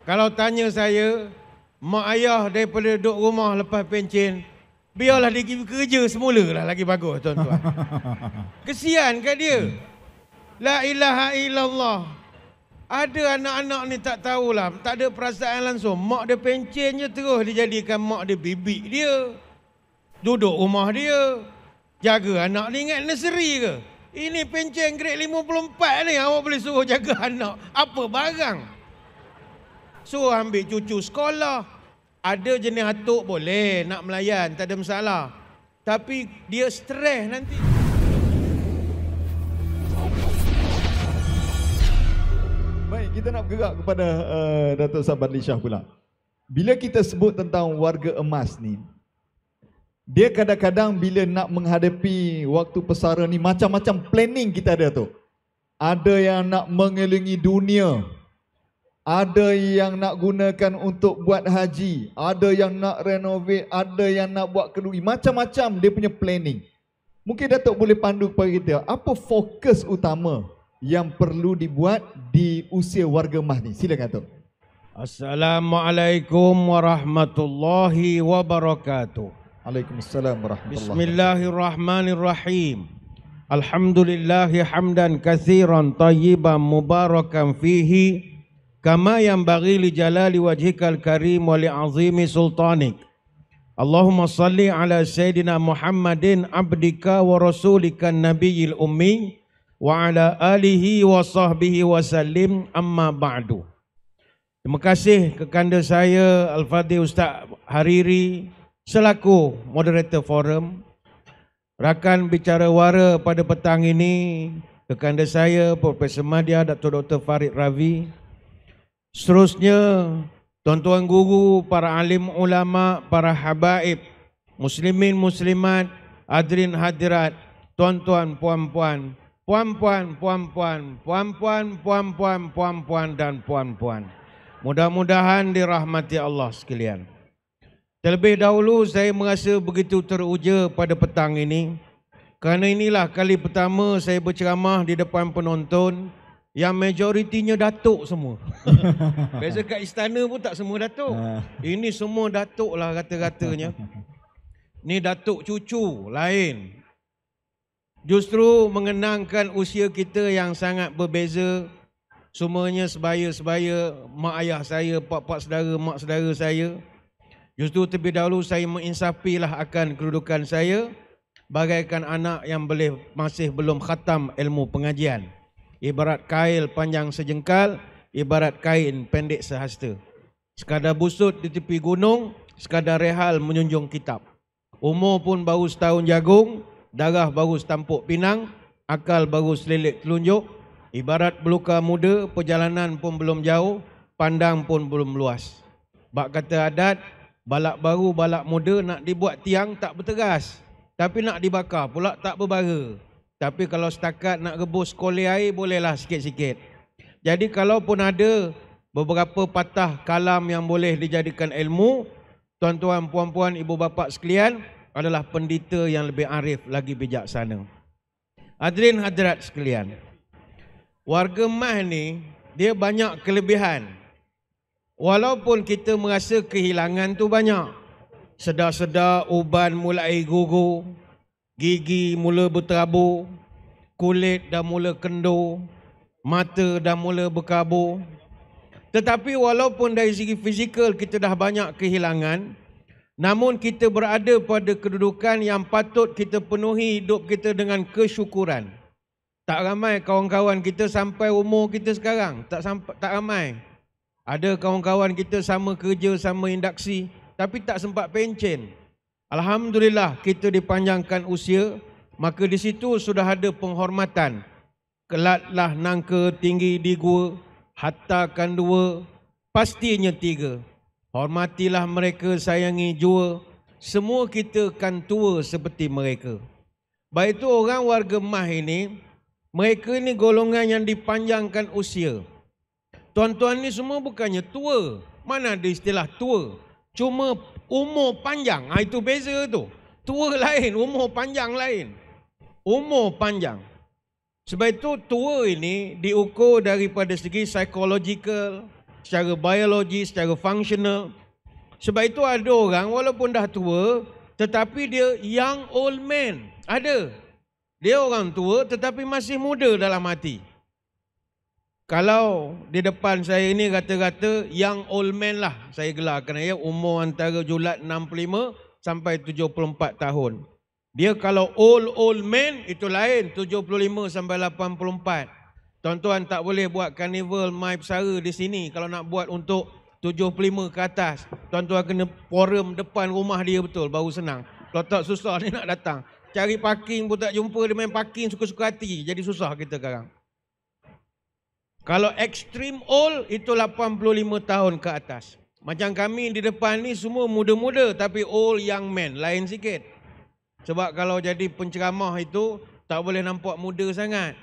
Kalau tanya saya, mak ayah daripada duduk rumah lepas pencen, biarlah dia pergi kerja semula lah, lagi bagus tuan-tuan. Kesian kat dia. La ilaha illallah. Ada anak-anak ni tak tahulah, tak ada perasaan langsung. Mak dia pencen je terus dijadikan mak dia bibik dia. Duduk rumah dia. Jaga anak ni ingat nursery ke? Ini pencen grade 54 ni, awak boleh suruh jaga anak. Apa barang? Suruh ambil cucu sekolah. Ada jenis atuk boleh nak melayan, tak ada masalah. Tapi dia stres nanti. Baik, kita nak bergerak kepada Datuk Sabandar Shah pula. Bila kita sebut tentang warga emas ni, dia kadang-kadang bila nak menghadapi waktu pesara ni, macam-macam planning kita ada tu. Ada yang nak mengelilingi dunia, ada yang nak gunakan untuk buat haji, ada yang nak renovate, ada yang nak buat kedui, macam-macam dia punya planning. Mungkin Datuk boleh pandu kepada kita, apa fokus utama yang perlu dibuat di usia warga emas ni? Silakan Datuk. Assalamualaikum warahmatullahi wabarakatuh. Waalaikumsalam warahmatullahi wabarakatuh. Bismillahirrahmanirrahim. Alhamdulillahi hamdan katsiran tayyiban mubarakan fihi kama yanbaghi li jalali wajhikal karim wa li azimi sultanik. Allahumma salli ala sayyidina Muhammadin abdika wa rasulika nabiyil ummi wa ala alihi wa sahbihi wa sallim, amma ba'du. Terima kasih kekanda saya Al-Fadhil Ustaz Hariri selaku moderator forum. Rakan bicara wara pada petang ini kekanda saya Profesor Madya Dr. Dr. Farid Ravi. Seterusnya tuan-tuan guru, para alim ulama, para habaib, muslimin muslimat, hadirin hadirat, tuan-tuan puan-puan, puan-puan, puan-puan, puan-puan, puan-puan, puan-puan dan puan-puan. Mudah-mudahan dirahmati Allah sekalian. Terlebih dahulu saya merasa begitu teruja pada petang ini kerana inilah kali pertama saya berceramah di depan penonton yang majoritinya datuk semua. Biasa kat istana pun tak semua datuk. Ini semua datuk lah kata-katanya. Ni datuk cucu lain. Justru mengenangkan usia kita yang sangat berbeza. Semuanya sebaya-sebaya mak ayah saya, pak-pak saudara, mak saudara saya. Justru terlebih dahulu saya menginsafilah akan kedudukan saya bagaikan anak yang masih belum khatam ilmu pengajian. Ibarat kail panjang sejengkal, ibarat kain pendek sehasta. Sekadar busut di tepi gunung, sekadar rehal menjunjung kitab. Umur pun baru setahun jagung, darah baru setampuk pinang, akal baru selilik telunjuk. Ibarat beluka muda, perjalanan pun belum jauh, pandang pun belum luas. Bak kata adat, balak baru balak muda nak dibuat tiang tak berteras, tapi nak dibakar pula tak berbara. Tapi kalau setakat nak rebus kolej air bolehlah sikit-sikit. Jadi kalaupun ada beberapa patah kalam yang boleh dijadikan ilmu, tuan-tuan, puan-puan, ibu bapa sekalian adalah pendeta yang lebih arif lagi bijaksana. Hadirin hadirat sekalian, warga emas ni dia banyak kelebihan. Walaupun kita merasa kehilangan tu banyak. Sedar-sedar uban mulai gugur, gigi mula berterabur, kulit dah mula kendur, mata dah mula berkabur. Tetapi walaupun dari segi fizikal kita dah banyak kehilangan, namun kita berada pada kedudukan yang patut kita penuhi hidup kita dengan kesyukuran. Tak ramai kawan-kawan kita sampai umur kita sekarang, tak ramai. Ada kawan-kawan kita sama kerja, sama induksi, tapi tak sempat pencen. Alhamdulillah kita dipanjangkan usia, maka di situ sudah ada penghormatan. Kelatlah nangka tinggi di gua, hattakan dua, pastinya tiga. Hormatilah mereka, sayangi jua, semua kita kan tua seperti mereka. Baik itu orang warga emas ini, mereka ini golongan yang dipanjangkan usia. Tuan-tuan ni semua bukannya tua. Mana ada istilah tua? Cuma umur panjang. Itu beza tu. Tua lain, umur panjang lain. Umur panjang. Sebab itu tua ini diukur daripada segi psychological, secara biologi, secara fungsional. Sebab itu ada orang walaupun dah tua, tetapi dia young old man. Ada. Dia orang tua tetapi masih muda dalam hati. Kalau di depan saya ini kata-kata young old man lah saya gelarkan ya, umur antara julat 65 sampai 74 tahun. Dia kalau old man itu lain, 75 sampai 84. Tuan-tuan tak boleh buat karnival mai pesara di sini kalau nak buat untuk 75 ke atas. Tuan-tuan kena forum depan rumah dia betul baru senang. Kalau tak susah dia nak datang. Cari parking pun tak jumpa, dia main parking suka-suka hati. Jadi susah kita sekarang. Kalau extreme old itu 85 tahun ke atas. Macam kami di depan ni semua muda-muda tapi old young man, lain sikit. Sebab kalau jadi penceramah itu tak boleh nampak muda sangat.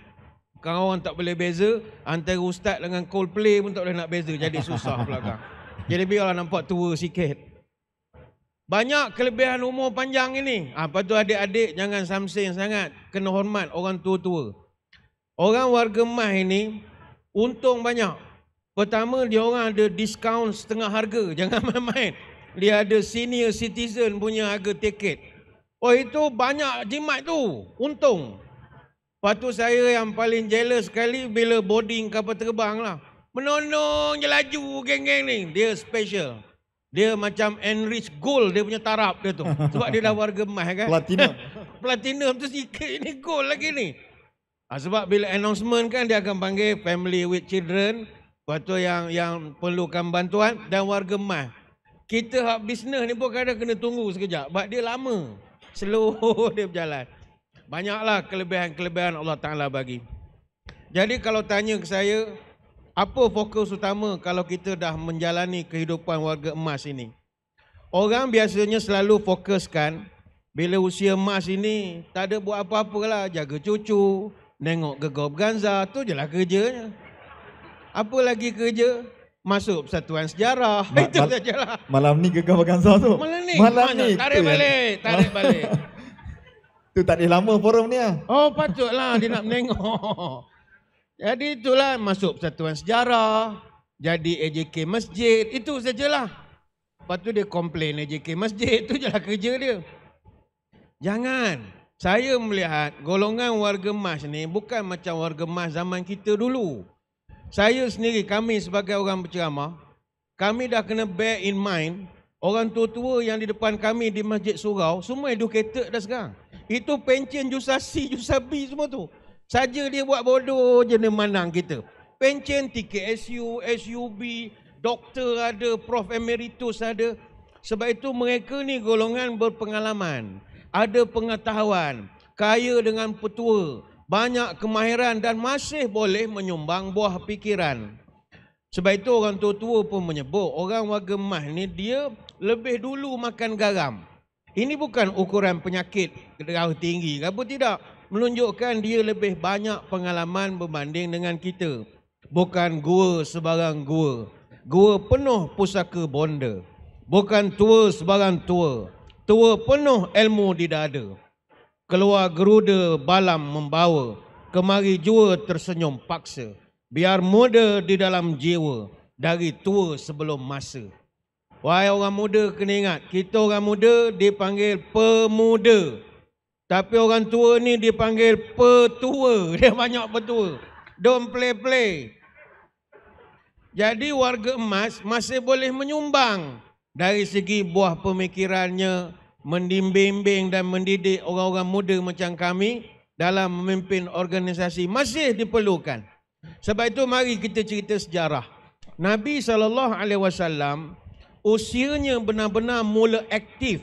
Kalau orang tak boleh beza, antara ustaz dengan Coldplay pun tak boleh nak beza, jadi susah belakang. Jadi biarlah nampak tua sikit. Banyak kelebihan umur panjang ini. Lepas tu adik-adik jangan samsing sangat, kena hormat orang tua-tua. Orang warga emas ini untung banyak. Pertama, dia orang ada diskaun setengah harga. Jangan main-main. Dia ada senior citizen punya harga tiket. Oh, itu banyak jimat tu. Untung. Lepas tu saya yang paling jealous sekali bila boarding kapal terbang lah. Menonong je laju geng-geng ni. Dia special. Dia macam enriched gold dia punya taraf dia tu. Sebab dia dah warga emas kan. Platinum. Platinum tu sikit ni gold lagi ni. Sebab bila announcement kan dia akan panggil family with children, lepas tu yang perlukan bantuan dan warga emas. Kita hak bisnes ni pun kadang kena tunggu sekejap sebab dia lama. Slow dia berjalan. Banyaklah kelebihan-kelebihan Allah Ta'ala bagi. Jadi kalau tanya ke saya, apa fokus utama kalau kita dah menjalani kehidupan warga emas ini? Orang biasanya selalu fokuskan bila usia emas ini tak ada buat apa-apa lah, jaga cucu, nengok Gegar Berganza, tu je lah kerjanya. Apa lagi kerja? Masuk Persatuan Sejarah, itu sajalah. Malam ni Gegar Berganza tu. Malam ni. Tarik balik. Tu tak ada lama forum ni lah. Oh patutlah dia nak menengok. Jadi itulah masuk Persatuan Sejarah, jadi AJK Masjid, itu sajalah. Lepas tu dia komplain AJK Masjid, itu je lah kerja dia. Jangan. Saya melihat golongan warga emas ni bukan macam warga emas zaman kita dulu. Saya sendiri, kami sebagai orang berceramah, kami dah kena bear in mind, orang tua-tua yang di depan kami di Masjid Surau, semua educated dah sekarang. Itu pencen Jusasi, Jusabi semua tu. Saja dia buat bodoh je dia menang kita. Pencen TKSU, SUB, doktor ada, Prof Emeritus ada. Sebab itu mereka ni golongan berpengalaman. Ada pengetahuan, kaya dengan petua, banyak kemahiran dan masih boleh menyumbang buah pikiran. Sebab itu orang tua-tua pun menyebut orang warga emas ni dia lebih dulu makan garam. Ini bukan ukuran penyakit darah tinggi, apa tidak. Menunjukkan dia lebih banyak pengalaman berbanding dengan kita. Bukan gua sebarang gua. Gua penuh pusaka bonda. Bukan tua sebarang tua. Tua penuh ilmu di dada. Keluar geruda balam membawa. Kemari jua tersenyum paksa. Biar muda di dalam jiwa. Dari tua sebelum masa. Wahai orang muda kena ingat, kita orang muda dipanggil pemuda. Tapi orang tua ni dipanggil petua. Dia banyak petua. Don't play. Jadi warga emas masih boleh menyumbang. Dari segi buah pemikirannya, membimbing dan mendidik orang-orang muda macam kami dalam memimpin organisasi masih diperlukan. Sebab itu mari kita cerita sejarah. Nabi SAW usianya benar-benar mula aktif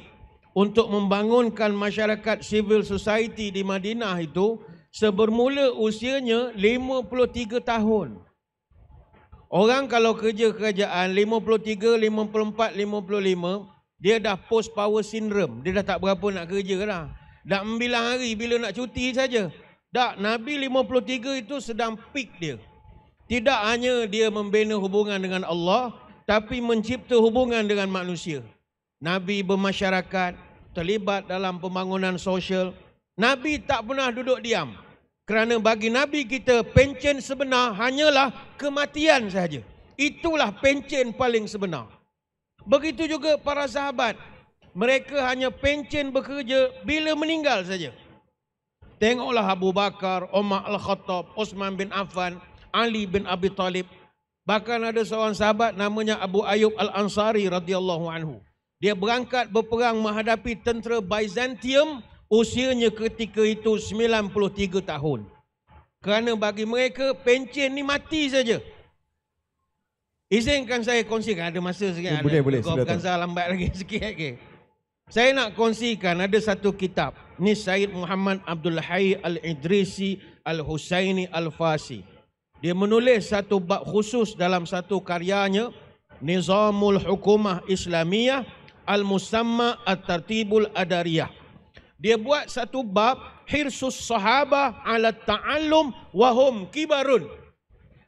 untuk membangunkan masyarakat civil society di Madinah itu sebermula usianya 53 tahun. Orang kalau kerja kerajaan 53, 54, 55, dia dah post power syndrome. Dia dah tak berapa nak kerja dah. Dah 9 hari bila nak cuti saja. Tak, Nabi 53 itu sedang peak dia. Tidak hanya dia membina hubungan dengan Allah, tapi mencipta hubungan dengan manusia. Nabi bermasyarakat, terlibat dalam pembangunan sosial. Nabi tak pernah duduk diam. Kerana bagi Nabi kita, pencen sebenar hanyalah kematian sahaja. Itulah pencen paling sebenar. Begitu juga para sahabat. Mereka hanya pencen bekerja bila meninggal saja. Tengoklah Abu Bakar, Umar Al-Khattab, Osman bin Affan, Ali bin Abi Talib. Bahkan ada seorang sahabat namanya Abu Ayyub Al-Ansari radhiyallahu anhu. Dia berangkat berperang menghadapi tentera Byzantium, usianya ketika itu 93 tahun. Kerana bagi mereka pencen ni mati saja. Izinkan saya kongsikan, ada masa sikit. Boleh. Saya lambat lagi sikit lagi. Saya nak kongsikan ada satu kitab. Ni Syed Muhammad Abdul Hayy Al-Idrisi Al-Husaini Al-Fasi. Dia menulis satu bab khusus dalam satu karyanya, Nizamul Hukumah Islamiyah Al-Musamma At-Tartibul Adariyah. Dia buat satu bab Hirsus Sahabah ala Ta'allum wahum kibarun.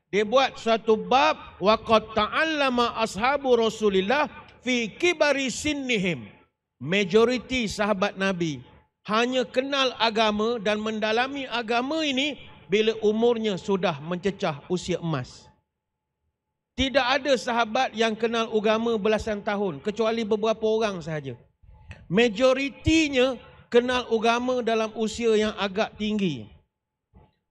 Dia buat satu bab waqad ta'allama ashabu Rasulillah fi kibari sinnihim. Majoriti sahabat Nabi hanya kenal agama dan mendalami agama ini bila umurnya sudah mencecah usia emas. Tidak ada sahabat yang kenal agama belasan tahun, kecuali beberapa orang sahaja. Majoritinya kenal agama dalam usia yang agak tinggi.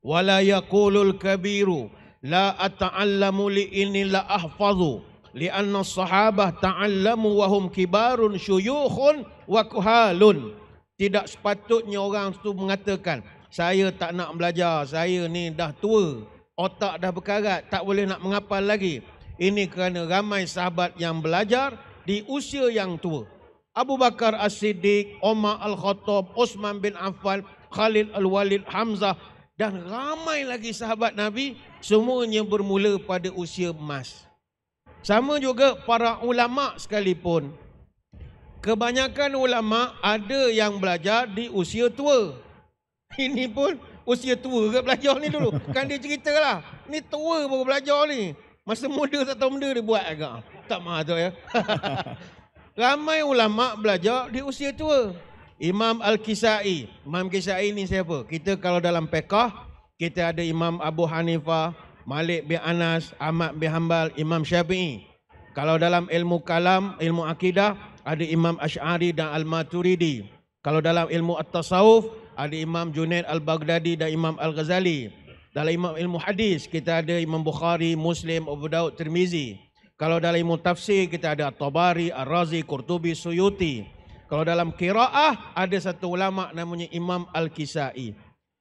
Wala yaqulul kabiru la ata'allamu li inni la ahfazu li'anna sahabah ta'allamu wa hum kibarun syuyukhun wa kuhalun. Tidak sepatutnya orang itu mengatakan, saya tak nak belajar, saya ni dah tua, otak dah berkarat, tak boleh nak menghafal lagi. Ini kerana ramai sahabat yang belajar di usia yang tua. Abu Bakar As-Siddiq, Umar Al-Khattab, Osman bin Affan, Khalid Al-Walid, Hamzah dan ramai lagi sahabat Nabi, semuanya bermula pada usia emas. Sama juga para ulama sekalipun. Kebanyakan ulama ada yang belajar di usia tua. Ini pun usia tua ke belajar ni dulu. Kan dia ceritalah, ni tua baru belajar ni. Masa muda tak tahu benda dia buat agak. Tak mahu tu ya. Ramai ulama belajar di usia tua. Imam Al-Kisai. Imam Kisai ni siapa? Kita kalau dalam fiqh, kita ada Imam Abu Hanifah, Malik bin Anas, Ahmad bin Hanbal, Imam Syafi'i. Kalau dalam ilmu kalam, ilmu akidah, ada Imam Asy'ari dan Al-Maturidi. Kalau dalam ilmu at-tasawuf, ada Imam Junaid Al-Baghdadi dan Imam Al-Ghazali. Dalam ilmu hadis, kita ada Imam Bukhari, Muslim, Abu Daud, Tirmizi. Kalau dalam ilmu tafsir, kita ada At-Tabari, Ar-Razi, Qurtubi, Suyuti. Kalau dalam qiraah, ada satu ulama namanya Imam Al-Kisai.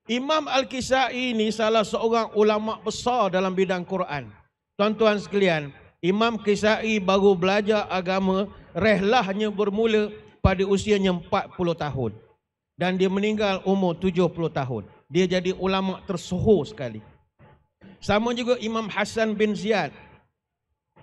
Imam Al-Kisai ini salah seorang ulama besar dalam bidang Quran. Tuan-tuan sekalian, Imam Kisai baru belajar agama, rehlahnya bermula pada usianya 40 tahun. Dan dia meninggal umur 70 tahun. Dia jadi ulama tersohor sekali. Sama juga Imam Hasan bin Ziyad.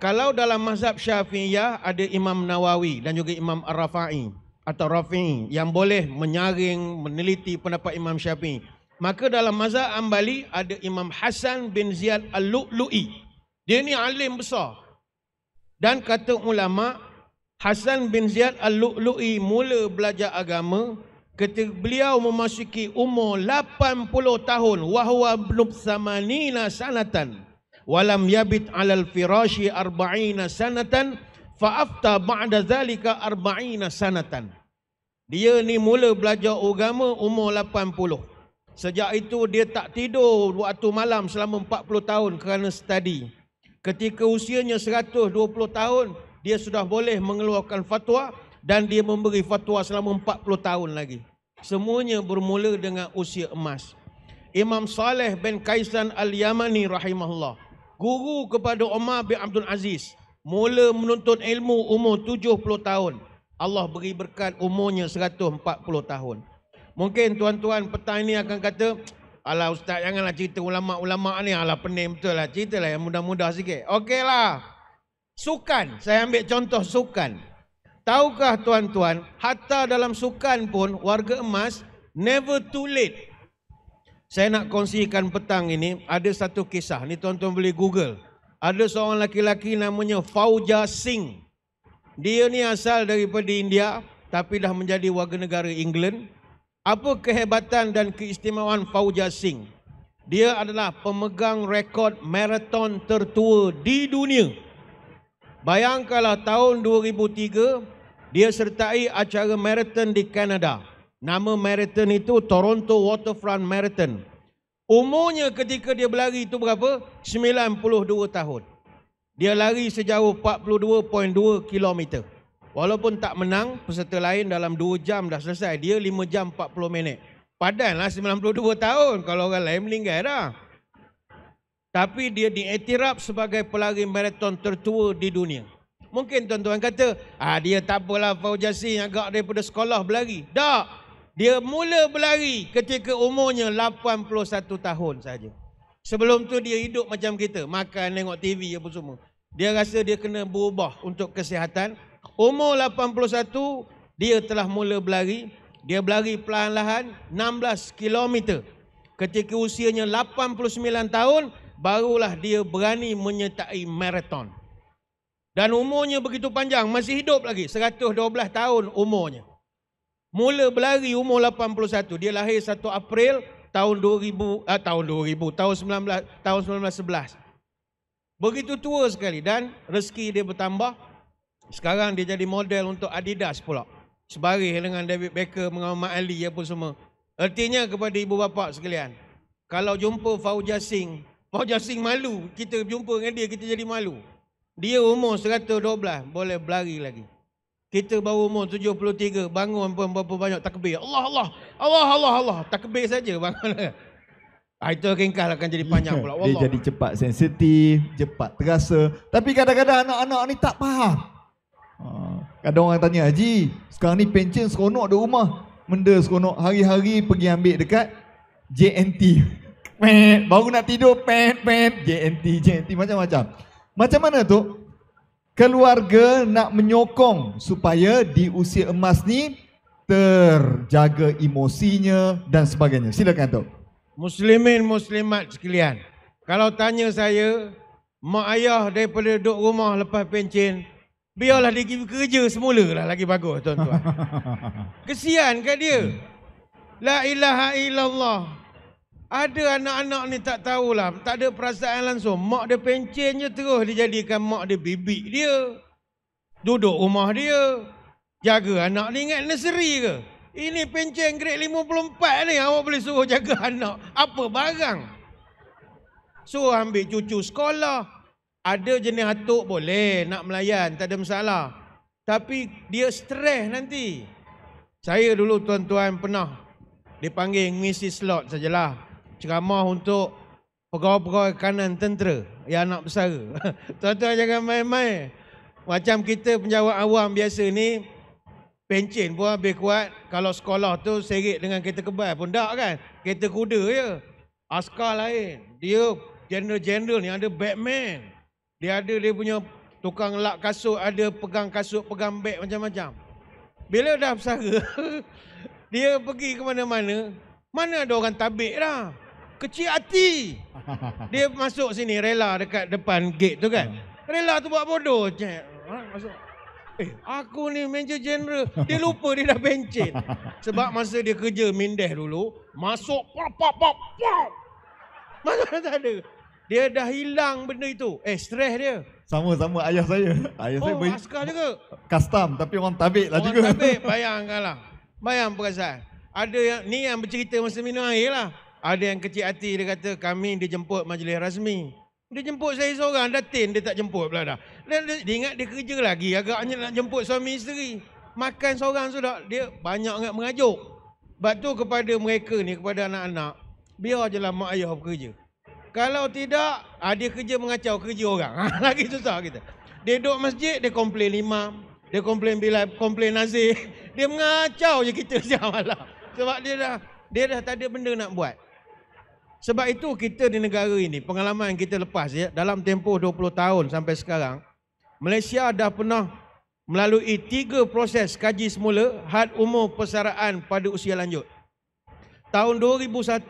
Kalau dalam mazhab Syafi'iyah ada Imam Nawawi dan juga Imam Ar-Rafi'i atau Rafi'i yang boleh menyaring, meneliti pendapat Imam Syafi'i. Maka dalam mazhab Hanbali ada Imam Hasan bin Ziyad Al-Lu'lu'i. Dia ni alim besar. Dan kata ulama, Hasan bin Ziyad Al-Lu'lu'i mula belajar agama ketika beliau memasuki umur 80 tahun. Wahwa blub samanina sanatan. Walam yabit alal firashi arba'ina sanatan. Fa'afta ba'da zalika arba'ina sanatan. Dia ni mula belajar agama umur 80. Sejak itu dia tak tidur waktu malam selama 40 tahun kerana study. Ketika usianya 120 tahun, dia sudah boleh mengeluarkan fatwa dan dia memberi fatwa selama 40 tahun lagi. Semuanya bermula dengan usia emas. Imam Saleh bin Kaisan Al-Yamani rahimahullah, guru kepada Umar bin Abdul Aziz, mula menuntut ilmu umur 70 tahun. Allah beri berkat umurnya 140 tahun. Mungkin tuan-tuan petang ini akan kata, alah ustaz janganlah cerita ulama-ulama ni, alah pening betul lah, ceritalah yang mudah-mudah sikit. Okeylah. Sukan, saya ambil contoh sukan. Tahukah tuan-tuan, hatta dalam sukan pun warga emas never too late. Saya nak kongsikan petang ini ada satu kisah, ni tuan-tuan boleh Google. Ada seorang laki-laki namanya Fauja Singh. Dia ni asal daripada India tapi dah menjadi warga negara England. Apa kehebatan dan keistimewaan Fauja Singh? Dia adalah pemegang rekod maraton tertua di dunia. Bayangkanlah tahun 2003, dia sertai acara marathon di Kanada. Nama marathon itu Toronto Waterfront Marathon. Umurnya ketika dia berlari itu berapa? 92 tahun. Dia lari sejauh 42.2 km. Walaupun tak menang, peserta lain dalam 2 jam dah selesai. Dia 5 jam 40 minit. Padanlah 92 tahun kalau orang lain meninggal dah. Tapi dia diiktiraf sebagai pelari maraton tertua di dunia. Mungkin tuan-tuan kata, dia tak apalah Fauzi Yasin agak daripada sekolah berlari. Tak. Dia mula berlari ketika umurnya 81 tahun saja. Sebelum tu dia hidup macam kita, makan, tengok TV apa semua. Dia rasa dia kena berubah untuk kesihatan. Umur 81, dia telah mula berlari. Dia berlari perlahan-lahan 16 km. Ketika usianya 89 tahun, barulah dia berani menyertai maraton. Dan umurnya begitu panjang, masih hidup lagi, 112 tahun umurnya. Mula berlari umur 81, dia lahir 1 April tahun 1911. Begitu tua sekali dan rezeki dia bertambah. Sekarang dia jadi model untuk Adidas pula. Sebaris dengan David Beckham, Muhammad Ali apa semua. Artinya kepada ibu bapa sekalian, kalau jumpa Fauzi Yasin malu, kita jumpa dengan dia, kita jadi malu. Dia umur 112, boleh berlari lagi. Kita baru umur 73, bangun pun berapa banyak takbir. Allah, takbir saja bangun. Itu ringkas akan jadi panjang pula. Dia jadi cepat sensitif, cepat terasa. Tapi kadang-kadang anak-anak ni tak faham. Kadang orang tanya, Haji, sekarang ni pencen seronok di rumah. Benda seronok, hari-hari pergi ambil dekat JNT. Baru nak tidur, JNT, macam-macam. Macam mana tu? Keluarga nak menyokong supaya di usia emas ni terjaga emosinya dan sebagainya. Silakan tu. Muslimin muslimat sekalian, kalau tanya saya, mak ayah daripada duduk rumah lepas pencen, biarlah dia pergi kerja semula lah, lagi bagus tuan-tuan. Kesian kat dia. La ilaha illallah. Ada anak-anak ni tak tahulah, tak ada perasaan langsung. Mak dia pencen je terus dijadikan mak dia bibik dia. Duduk rumah dia. Jaga anak ni ingat nursery ke? Ini pencen grade 54 ni, awak boleh suruh jaga anak. Apa barang? Suruh ambil cucu sekolah. Ada jenis atuk boleh nak melayan, tak ada masalah. Tapi dia stres nanti. Saya dulu tuan-tuan pernah dipanggil ngisi slot sajalah. Ceramah untuk pegawai-pegawai kanan tentera yang anak bersara. Tuan-tuan jangan main-main. Macam kita penjawat awam biasa ni, pencen pun habis kuat. Kalau sekolah tu seret dengan kereta kebal pun tak kan. Kereta kuda je. Askar lain. Dia general-general ni ada Batman. Dia ada dia punya tukang lak kasut, ada pegang kasut, pegang beg macam-macam. Bila dah bersara, dia pergi ke mana-mana, mana ada orang tabik dah. Kecil hati. Dia masuk sini, rela dekat depan gate tu kan. Rela tu buat bodoh. Masuk. Aku ni Major General. Dia lupa dia dah pencen. Sebab masa dia kerja Mindeh dulu, masuk pop. Mana tak ada. Dia dah hilang benda itu. Stres dia. Sama-sama ayah saya. Ayah saya askar juga. Custom tapi orang tabik lah juga. Orang tabik, bayangkanlah. Bayang perasaan. Ada yang ni yang bercerita masa minum air lah. Ada yang kecil hati, dia kata kami dijemput majlis rasmi. Dia jemput saya seorang, datin dia tak jemput pula dah. Dan dia ingat dia kerja lagi, agaknya nak jemput suami isteri. Makan seorang sudah, dia banyak sangat mengajuk. Sebab tu kepada mereka ni, kepada anak-anak, biar je lah mak ayah bekerja. Kalau tidak, dia kerja mengacau kerja orang. Lagi susah kita. Dia duduk masjid, dia komplain imam. Dia komplain Bilal, komplain Nazir. Dia mengacau je kita siang malam. Sebab dia dah tak ada benda nak buat. Sebab itu kita di negara ini, pengalaman kita lepas ya, dalam tempoh 20 tahun sampai sekarang, Malaysia dah pernah melalui 3 proses kaji semula had umur persaraan pada usia lanjut. Tahun 2001,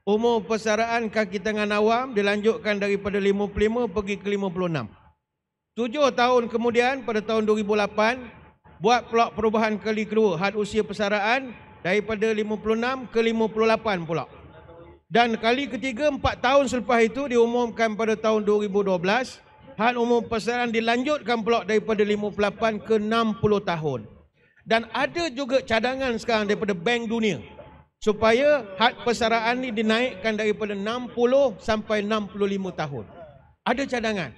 umur persaraan kaki tangan awam dilanjutkan daripada 55 pergi ke 56. 7 tahun kemudian pada tahun 2008, buat pula perubahan kali kedua had usia persaraan daripada 56 ke 58 pula. Dan kali ketiga 4 tahun selepas itu diumumkan pada tahun 2012 had umur persaraan dilanjutkan pula daripada 58 ke 60 tahun. Dan ada juga cadangan sekarang daripada Bank Dunia supaya had persaraan ni dinaikkan daripada 60 sampai 65 tahun. Ada cadangan.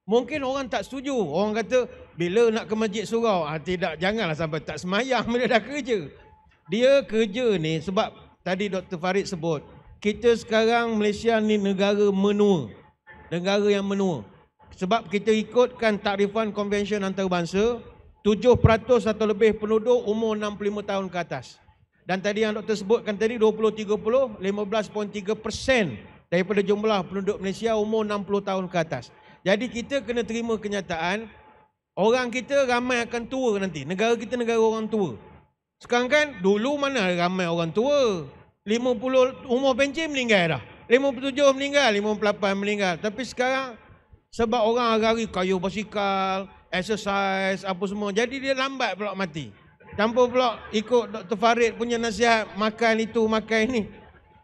Mungkin orang tak setuju. Orang kata bila nak ke masjid surau, tidak, janganlah sampai tak semayang bila dah kerja. Dia kerja ni sebab tadi Dr. Farid sebut, kita sekarang Malaysia ni negara menua. Negara yang menua. Sebab kita ikutkan takrifan konvensyen antarabangsa, 7% atau lebih penduduk umur 65 tahun ke atas. Dan tadi yang doktor sebutkan tadi 20-30, 15.3% daripada jumlah penduduk Malaysia umur 60 tahun ke atas. Jadi kita kena terima kenyataan, orang kita ramai akan tua nanti. Negara kita negara orang tua. Sekarang kan, dulu mana ramai orang tua. 50 umur pencen meninggal dah. 57 meninggal, 58 meninggal. Tapi sekarang sebab orang hari-hari kayu basikal, exercise, apa semua. Jadi dia lambat pula mati. Tanpa pula ikut Dr. Farid punya nasihat, makan itu, makan ini.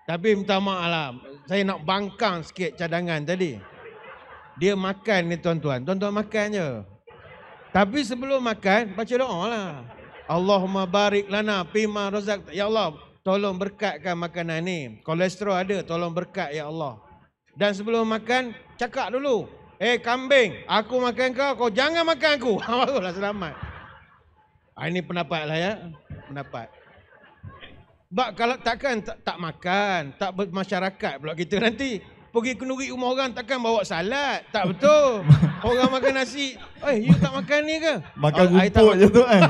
Tapi minta maaf lah, saya nak bangkang sikit cadangan tadi. Dia makan ni tuan-tuan, tuan-tuan makan je. Tapi sebelum makan, baca doa lah. Allahumma barik lana fima razaq. Ya Allah, tolong berkatkan makanan ni. Kolesterol ada, tolong berkat ya Allah. Dan sebelum makan, cakap dulu. Kambing, aku makan kau, kau jangan makan aku. Barulah selamat. Ini pendapat lah ya. Pendapat. Sebab kalau takkan tak makan, tak bermasyarakat pula kita nanti. Pergi kenduri rumah orang takkan bawa salad. Tak betul. Orang makan nasi. You tak makan ni ke? Makan rumput je tu kan.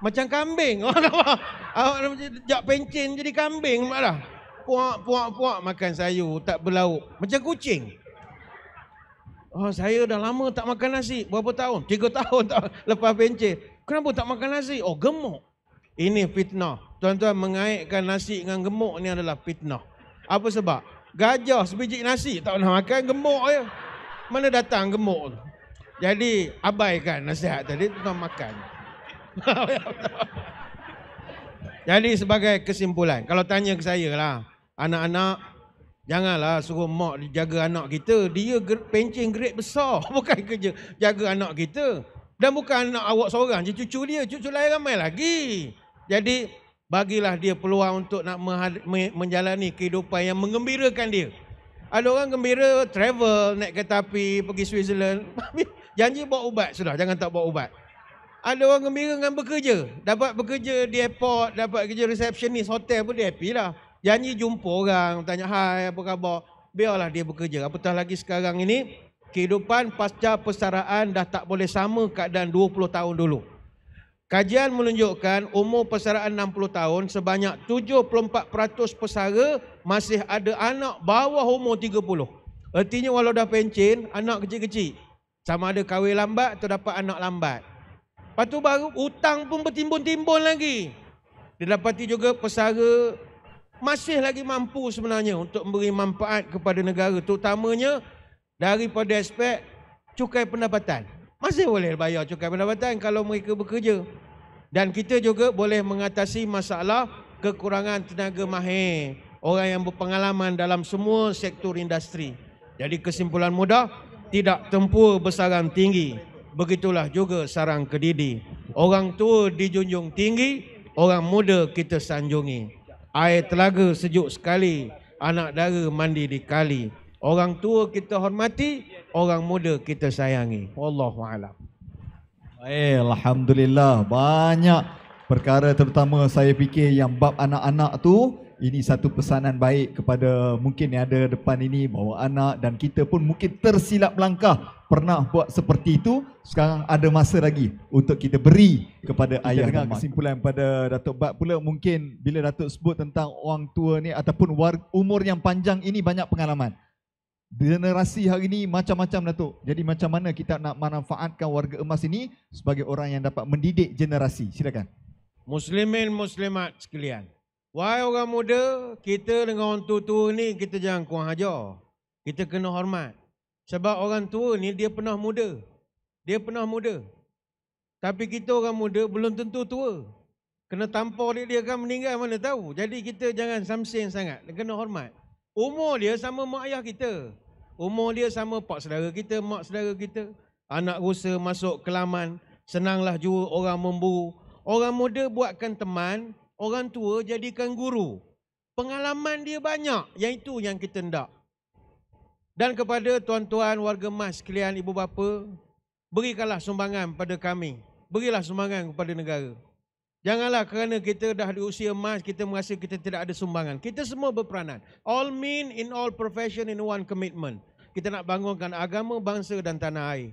Macam kambing. Awak jak pencen jadi kambing malah. Puak makan sayur, tak berlauk. Macam kucing. Saya dah lama tak makan nasi. Berapa tahun? 3 tahun tak lepas pencen. Kenapa tak makan nasi? Gemuk. Ini fitnah. Tuan-tuan, mengaitkan nasi dengan gemuk ni adalah fitnah. Apa sebab? Gajah sebiji nasi tak pernah makan, gemuk je. Mana datang gemuk tu? Jadi abaikan nasihat tadi, tuan makan. Jadi sebagai kesimpulan, kalau tanya ke saya lah, anak-anak, janganlah suruh mak jaga anak kita. Dia pencen grade besar, bukan kerja jaga anak kita. Dan bukan anak awak seorang je, cucu dia, cucu lain ramai lagi. Jadi bagilah dia peluang untuk nak menjalani kehidupan yang mengembirakan dia. Ada orang gembira travel, naik kereta api, pergi Switzerland. Janji bawa ubat sudah, jangan tak bawa ubat. Ada orang gembira dengan bekerja. Dapat bekerja di airport, dapat kerja receptionist hotel pun dia happy lah. Janji jumpa orang, tanya hai apa khabar. Biarlah dia bekerja. Apatah lagi sekarang ini, kehidupan pasca persaraan dah tak boleh sama keadaan 20 tahun dulu. Kajian menunjukkan umur persaraan 60 tahun, sebanyak 74% pesara masih ada anak bawah umur 30. Artinya walau dah pencen, anak kecil-kecil. Sama ada kahwin lambat atau dapat anak lambat. Lepas tu baru hutang pun bertimbun-timbun lagi. Didapati juga pesara masih lagi mampu sebenarnya untuk memberi manfaat kepada negara, terutamanya daripada aspek cukai pendapatan. Masih boleh bayar cukai pendapatan kalau mereka bekerja. Dan kita juga boleh mengatasi masalah kekurangan tenaga mahir, orang yang berpengalaman dalam semua sektor industri. Jadi kesimpulan mudah, tidak tempur bersarang tinggi, begitulah juga sarang kedidi. Orang tua dijunjung tinggi, orang muda kita sanjungi. Air telaga sejuk sekali, anak dara mandi di kali. Orang tua kita hormati, orang muda kita sayangi. Wallahu a'lam. Alhamdulillah, banyak perkara, terutama saya fikir yang bab anak-anak tu, ini satu pesanan baik kepada mungkin yang ada depan ini, bawa anak, dan kita pun mungkin tersilap langkah pernah buat seperti itu. Sekarang ada masa lagi untuk kita beri kepada ayah dan mak. Kesimpulan pada Datuk Bat pula, mungkin bila Datuk sebut tentang orang tua ni ataupun umur yang panjang ini banyak pengalaman. Generasi hari ini macam-macam Datuk. Jadi macam mana kita nak manfaatkan warga emas ini sebagai orang yang dapat mendidik generasi? Silakan. Muslimin muslimat sekalian, wahai orang muda, kita dengan orang tua-tua ni kita jangan kurang ajar. Kita kena hormat. Sebab orang tua ni dia pernah muda. Dia pernah muda. Tapi kita orang muda belum tentu tua. Kena tampar dia akan meninggal mana tahu. Jadi kita jangan samsen sangat, kena hormat. Umur dia sama mak ayah kita. Umur dia sama pak saudara kita, mak saudara kita. Anak rusa masuk kelaman, senanglah jua orang memburu. Orang muda buatkan teman, orang tua jadikan guru. Pengalaman dia banyak, yang itu yang kita hendak. Dan kepada tuan-tuan warga emas sekalian, ibu bapa, berikanlah sumbangan pada kami. Berilah sumbangan kepada negara. Janganlah kerana kita dah di usia emas, kita merasa kita tidak ada sumbangan. Kita semua berperanan. All men in all profession in one commitment. Kita nak bangunkan agama, bangsa dan tanah air.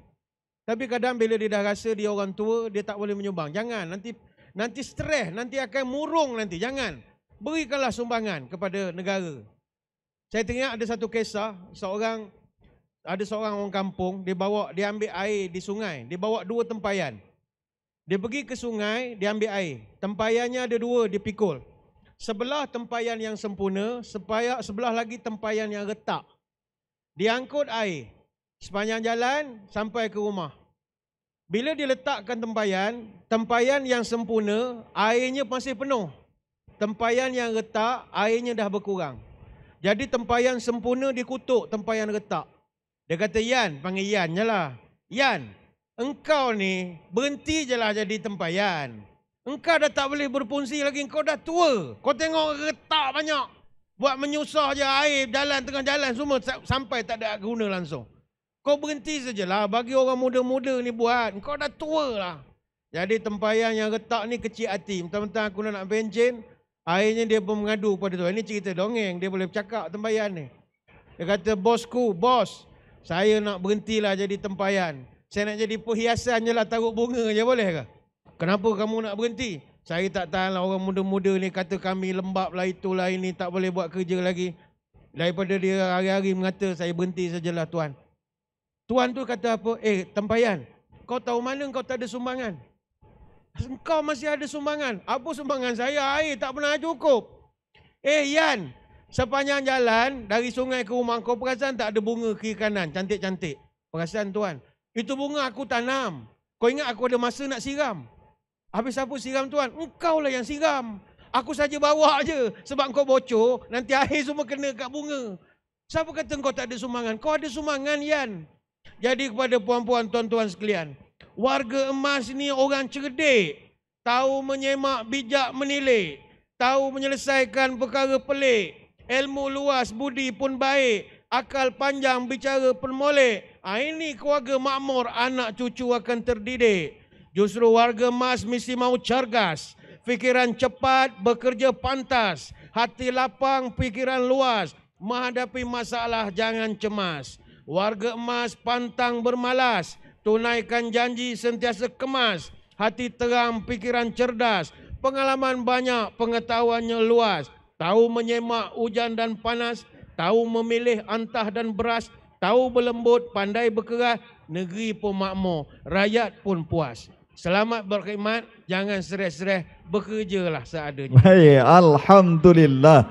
Tapi kadang bila dia dah rasa dia orang tua, dia tak boleh menyumbang. Jangan, nanti stres, nanti akan murung nanti. Jangan. Berikanlah sumbangan kepada negara. Saya teringat ada satu kisah, ada seorang orang kampung, dia ambil air di sungai, dia bawa 2 tempayan. Dia pergi ke sungai, dia ambil air. Tempayannya ada 2, dia pikul. Sebelah tempayan yang sempurna, sebelah lagi tempayan yang retak. Dia angkut air sepanjang jalan sampai ke rumah. Bila dia letakkan tempayan yang sempurna, airnya masih penuh. Tempayan yang retak, airnya dah berkurang. Jadi tempayan sempurna dikutuk tempayan retak. Dia kata, Yan, panggil Yan je lah. Yan, engkau ni berhenti je lah jadi tempayan. Engkau dah tak boleh berfungsi lagi, engkau dah tua. Kau tengok retak banyak. Buat menyusah je air, tengah jalan semua sampai tak ada guna langsung. Kau berhenti sajalah, bagi orang muda-muda ni buat. Engkau dah tua lah. Jadi tempayan yang retak ni kecil hati. Mentang-mentang aku nak bencin, akhirnya dia pun mengadu pada Tuhan. Ini cerita dongeng, dia boleh bercakap tempayan ni. Dia kata, bosku, bos, saya nak berhentilah jadi tempayan. Saya nak jadi perhiasan je lah, taruh bunga je, boleh ke? Kenapa kamu nak berhenti? Saya tak tahanlah orang muda-muda ni kata kami lembab lah, itulah ini, tak boleh buat kerja lagi. Daripada dia hari-hari mengata, saya berhenti sajalah Tuan. Tuan tu kata apa? Tempayan, kau tahu mana kau tak ada sumbangan? Engkau masih ada sumbangan. Apa sumbangan saya? Air tak pernah cukup. Yan, sepanjang jalan dari sungai ke rumah kau, perasan tak ada bunga kiri kanan, cantik-cantik? Perasan Tuan? Itu bunga aku tanam. Kau ingat aku ada masa nak siram? Habis apa siram Tuan? Engkau lah yang siram. Aku saja bawa je. Sebab kau bocor, nanti air semua kena kat bunga. Siapa kata kau tak ada sumbangan? Kau ada sumbangan, Yan. Jadi kepada puan-puan, tuan-tuan sekalian, warga emas ni orang cerdik. Tahu menyemak, bijak menilai. Tahu menyelesaikan perkara pelik. Ilmu luas, budi pun baik. Akal panjang, bicara pun molek. Ini keluarga makmur, anak cucu akan terdidik. Justru warga emas mesti mau cergas, fikiran cepat, bekerja pantas, hati lapang, fikiran luas, menghadapi masalah jangan cemas. Warga emas pantang bermalas, tunaikan janji sentiasa kemas, hati terang, fikiran cerdas, pengalaman banyak, pengetahuannya luas, tahu menyemak hujan dan panas, tahu memilih antah dan beras, tahu berlembut, pandai berkeras, negeri pun makmur, rakyat pun puas. Selamat berkhidmat, jangan stres-stres, bekerjalah seadanya. Baik, alhamdulillah.